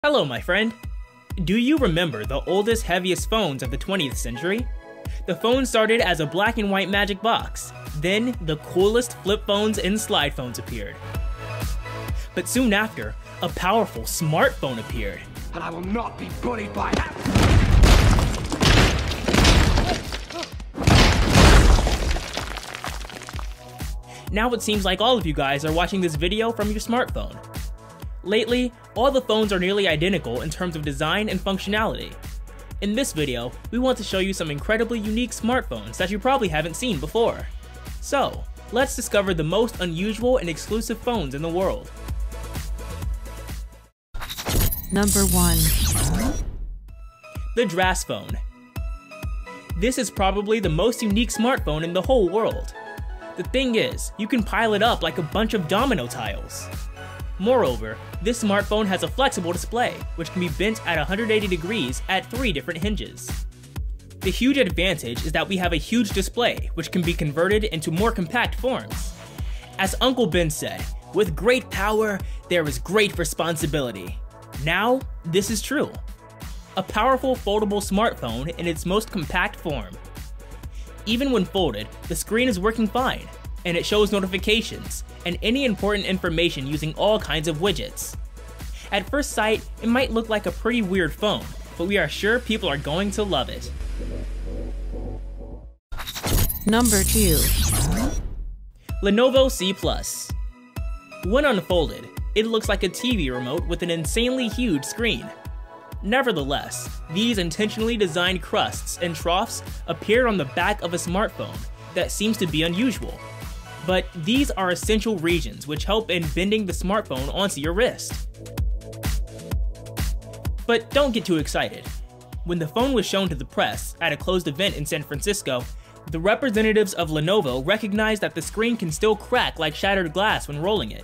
Hello, my friend. Do you remember the oldest, heaviest phones of the 20th century? The phone started as a black and white magic box. Then, the coolest flip phones and slide phones appeared. But soon after, a powerful smartphone appeared. And I will not be bullied by that. Now it seems like all of you guys are watching this video from your smartphone. Lately, all the phones are nearly identical in terms of design and functionality. In this video, we want to show you some incredibly unique smartphones that you probably haven't seen before. So, let's discover the most unusual and exclusive phones in the world. Number 1. The Thedrast phone. This is probably the most unique smartphone in the whole world. The thing is, you can pile it up like a bunch of domino tiles. Moreover, this smartphone has a flexible display, which can be bent at 180 degrees at 3 different hinges. The huge advantage is that we have a huge display, which can be converted into more compact forms. As Uncle Ben said, with great power, there is great responsibility. Now, this is true. A powerful foldable smartphone in its most compact form. Even when folded, the screen is working fine, and it shows notifications and any important information using all kinds of widgets. At first sight, it might look like a pretty weird phone, but we are sure people are going to love it. Number 2. Lenovo C+. When unfolded, it looks like a TV remote with an insanely huge screen. Nevertheless, these intentionally designed crusts and troughs appear on the back of a smartphone that seems to be unusual. But these are essential regions which help in bending the smartphone onto your wrist. But don't get too excited. When the phone was shown to the press at a closed event in San Francisco, the representatives of Lenovo recognized that the screen can still crack like shattered glass when rolling it.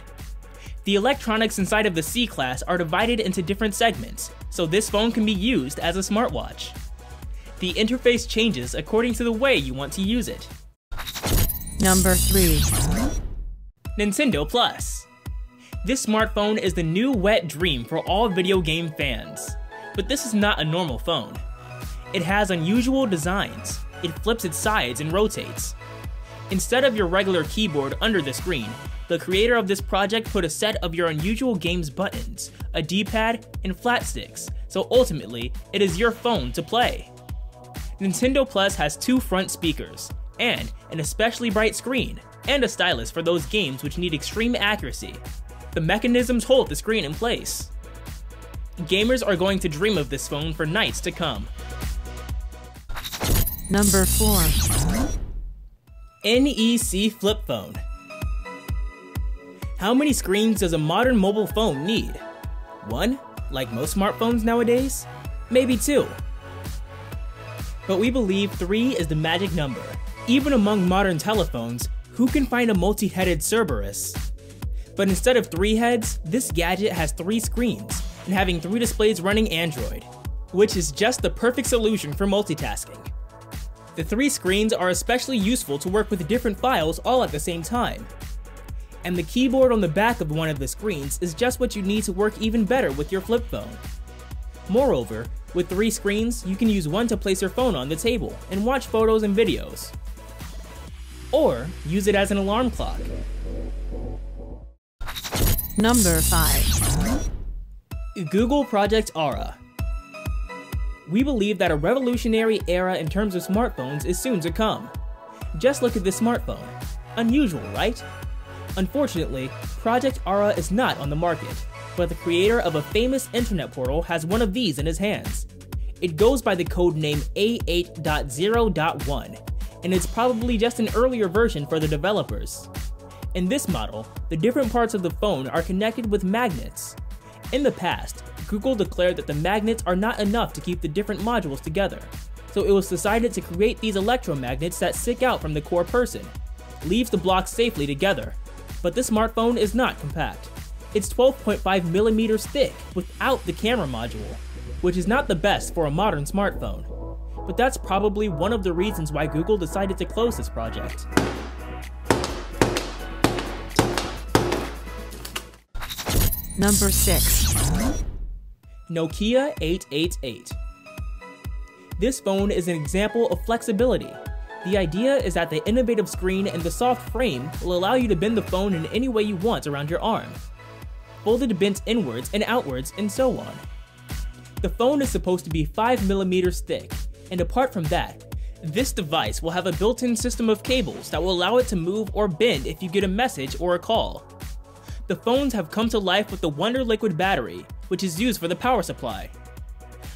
The electronics inside of the C class are divided into different segments, so this phone can be used as a smartwatch. The interface changes according to the way you want to use it. Number 3. Nintendo Plus. This smartphone is the new wet dream for all video game fans. But this is not a normal phone. It has unusual designs. It flips its sides and rotates. Instead of your regular keyboard under the screen, the creator of this project put a set of your unusual game's buttons, a D-pad, and flat sticks, so ultimately, it is your phone to play. Nintendo Plus has 2 front speakers, and an especially bright screen, and a stylus for those games which need extreme accuracy. The mechanisms hold the screen in place. Gamers are going to dream of this phone for nights to come. Number 4. NEC Flip Phone. How many screens does a modern mobile phone need? 1, like most smartphones nowadays? Maybe 2. But we believe 3 is the magic number. Even among modern telephones, who can find a multi-headed Cerberus? But instead of 3 heads, this gadget has 3 screens, and having 3 displays running Android, which is just the perfect solution for multitasking. The 3 screens are especially useful to work with different files all at the same time. And the keyboard on the back of one of the screens is just what you need to work even better with your flip phone. Moreover, with 3 screens, you can use one to place your phone on the table and watch photos and videos. Or use it as an alarm clock. Number 5. Google Project Ara. We believe that a revolutionary era in terms of smartphones is soon to come. Just look at this smartphone. Unusual, right? Unfortunately, Project Ara is not on the market, but the creator of a famous internet portal has one of these in his hands. It goes by the code name A8.0.1, and it's probably just an earlier version for the developers. In this model, the different parts of the phone are connected with magnets. In the past, Google declared that the magnets are not enough to keep the different modules together, so it was decided to create these electromagnets that stick out from the core person, leaves the blocks safely together. But this smartphone is not compact. It's 12.5 millimeters thick without the camera module, which is not the best for a modern smartphone. But that's probably one of the reasons why Google decided to close this project. Number 6. Nokia 888. This phone is an example of flexibility. The idea is that the innovative screen and the soft frame will allow you to bend the phone in any way you want around your arm, folded bent inwards and outwards, and so on. The phone is supposed to be 5mm thick, and apart from that, this device will have a built-in system of cables that will allow it to move or bend if you get a message or a call. The phones have come to life with the Wonder Liquid battery, which is used for the power supply.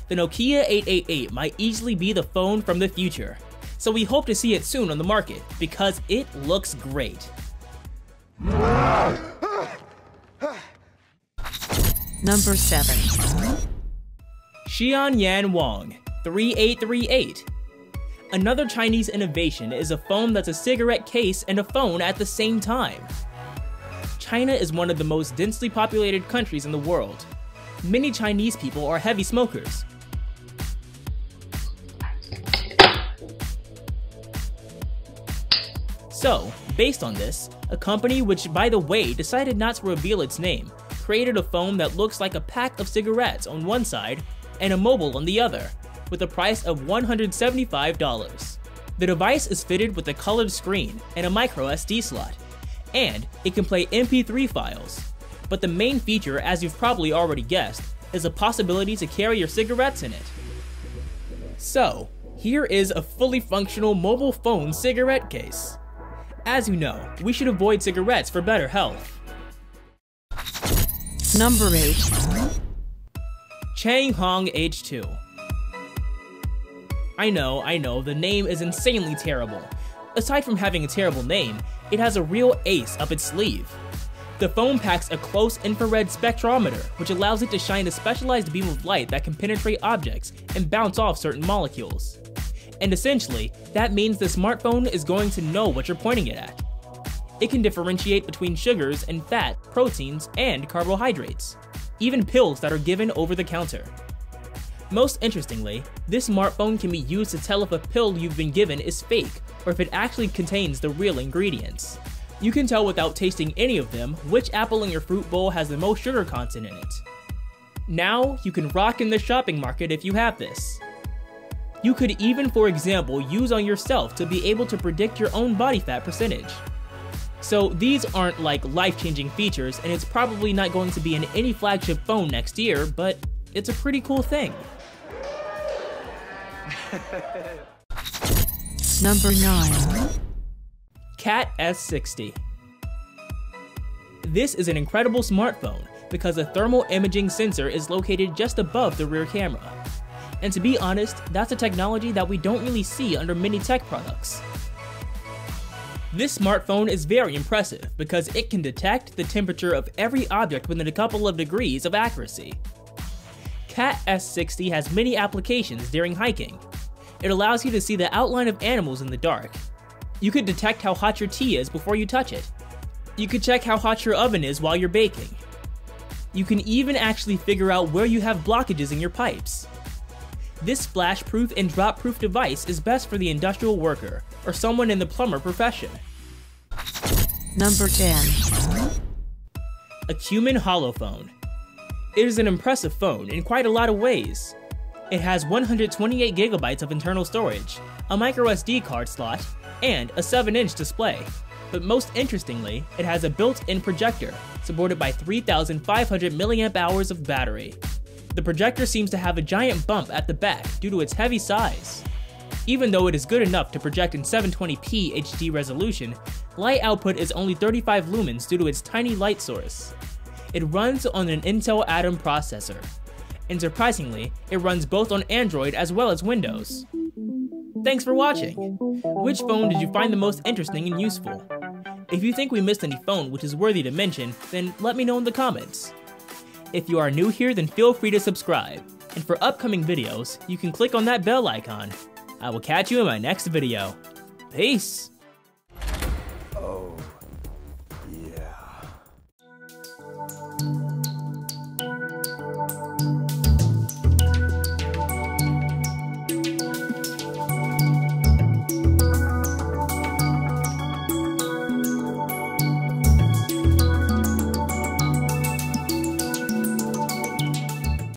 The Nokia 888 might easily be the phone from the future, so we hope to see it soon on the market because it looks great. Number 7. Xianyan Wang 3838. Another Chinese innovation is a phone that's a cigarette case and a phone at the same time. China is one of the most densely populated countries in the world. Many Chinese people are heavy smokers. So, based on this, a company which, by the way, decided not to reveal its name, created a phone that looks like a pack of cigarettes on one side and a mobile on the other, with a price of $175. The device is fitted with a colored screen and a micro SD slot, and it can play MP3 files. But the main feature, as you've probably already guessed, is a possibility to carry your cigarettes in it. So, here is a fully functional mobile phone cigarette case. As you know, we should avoid cigarettes for better health. Number 8. Changhong H2. I know, the name is insanely terrible. Aside from having a terrible name, it has a real ace up its sleeve. The phone packs a close infrared spectrometer, which allows it to shine a specialized beam of light that can penetrate objects and bounce off certain molecules. And essentially, that means the smartphone is going to know what you're pointing it at. It can differentiate between sugars and fat, proteins, and carbohydrates, even pills that are given over the counter. Most interestingly, this smartphone can be used to tell if a pill you've been given is fake or if it actually contains the real ingredients. You can tell without tasting any of them which apple in your fruit bowl has the most sugar content in it. Now, you can rock in the shopping market if you have this. You could even, for example, use on yourself to be able to predict your own body fat percentage. So these aren't like life-changing features, and it's probably not going to be in any flagship phone next year, but it's a pretty cool thing. Number 9. Cat S60. This is an incredible smartphone because a thermal imaging sensor is located just above the rear camera. And to be honest, that's a technology that we don't really see under many tech products. This smartphone is very impressive because it can detect the temperature of every object within a couple of degrees of accuracy. Cat S60 has many applications during hiking. It allows you to see the outline of animals in the dark. You could detect how hot your tea is before you touch it. You could check how hot your oven is while you're baking. You can even actually figure out where you have blockages in your pipes. This splash-proof and drop-proof device is best for the industrial worker or someone in the plumber profession. Number 10. A AIB Holophone. It is an impressive phone in quite a lot of ways. It has 128 GB of internal storage, a microSD card slot, and a 7-inch display. But most interestingly, it has a built-in projector, supported by 3,500 mAh of battery. The projector seems to have a giant bump at the back due to its heavy size. Even though it is good enough to project in 720p HD resolution, light output is only 35 lumens due to its tiny light source. It runs on an Intel Atom processor, and surprisingly, it runs both on Android as well as Windows. Thanks for watching! Which phone did you find the most interesting and useful? If you think we missed any phone which is worthy to mention, then let me know in the comments. If you are new here, then feel free to subscribe, and for upcoming videos, you can click on that bell icon. I will catch you in my next video. Peace!